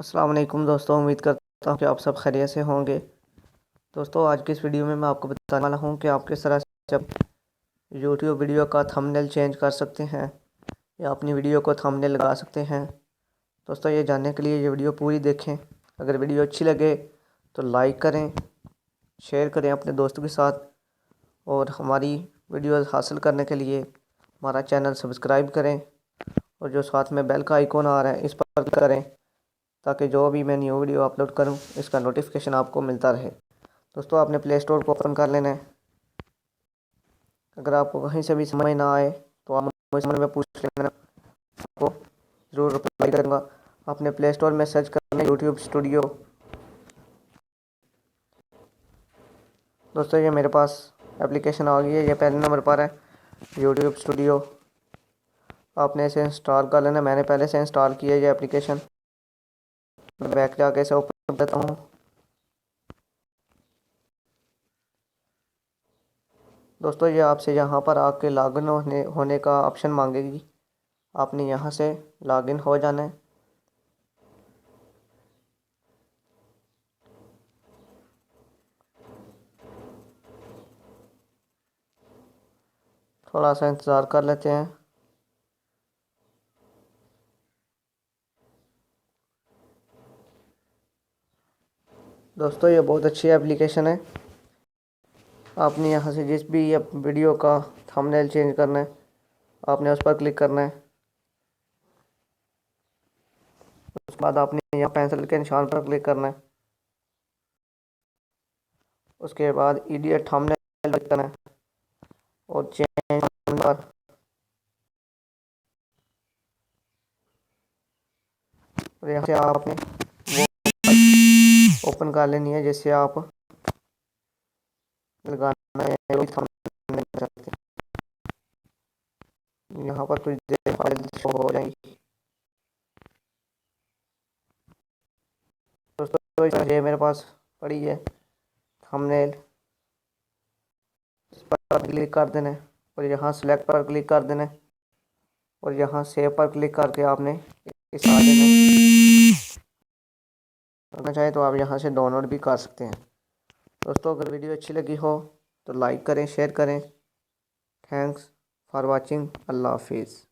अस्सलाम वालेकुम दोस्तों, उम्मीद करता हूँ कि आप सब खैरियत से होंगे। दोस्तों, आज की इस वीडियो में मैं आपको बताने वाला हूँ कि आप किस तरह से अब यूट्यूब वीडियो का थंबनेल चेंज कर सकते हैं या अपनी वीडियो को थंबनेल लगा सकते हैं। दोस्तों, ये जानने के लिए ये वीडियो पूरी देखें। अगर वीडियो अच्छी लगे तो लाइक करें, शेयर करें अपने दोस्तों के साथ, और हमारी वीडियो हासिल करने के लिए हमारा चैनल सब्सक्राइब करें और जो साथ में बेल का आइकॉन आ रहा है इस पर क्लिक करें ताकि जो भी मैं न्यू वीडियो अपलोड करूं इसका नोटिफिकेशन आपको मिलता रहे। दोस्तों, आपने प्ले स्टोर को ओपन कर लेना है। अगर आपको कहीं से भी समझ ना आए तो आप मुझसे समझ में पूछ लेना, आपको ज़रूर रिप्लाई करूँगा। आपने प्ले स्टोर में सर्च करना है यूट्यूब स्टूडियो। दोस्तों, ये मेरे पास एप्लीकेशन आ गई है, ये पहले नंबर पर है यूट्यूब स्टूडियो। आपने इसे इंस्टॉल कर लेना। मैंने पहले से इंस्टॉल किया है ये एप्लीकेशन। मैं बैक जाके इसे ओपन करता हूँ। दोस्तों, ये आपसे यहाँ पर आके लॉगिन होने का ऑप्शन मांगेगी। आपने यहाँ से लॉगिन हो जाना है। थोड़ा सा इंतज़ार कर लेते हैं। दोस्तों, ये बहुत अच्छी एप्लीकेशन है। आपने यहाँ से जिस भी वीडियो का थंबनेल चेंज करना है आपने उस पर क्लिक करना है। उसके बाद आपने यहाँ पेंसिल के निशान पर क्लिक करना है। उसके बाद एडिट थंबनेल क्लिक करना है और चेंज पर, और यहाँ से आपने वो ओपन कर लेनी है जिससे आप लगाना है कोई थंबनेल चाहते हैं। यहाँ पर कुछ देर फाइल शो हो जाएगी। दोस्तों, ये मेरे पास पड़ी है थंबनेल। इस पर क्लिक कर देना है और यहाँ सेलेक्ट पर क्लिक कर देना है और यहाँ सेव पर क्लिक करके आपने इसे आ देना है। करना चाहे तो आप यहाँ से डाउनलोड भी कर सकते हैं। दोस्तों, अगर वीडियो अच्छी लगी हो तो लाइक करें, शेयर करें। Thanks for watching. अल्लाह हाफिज़।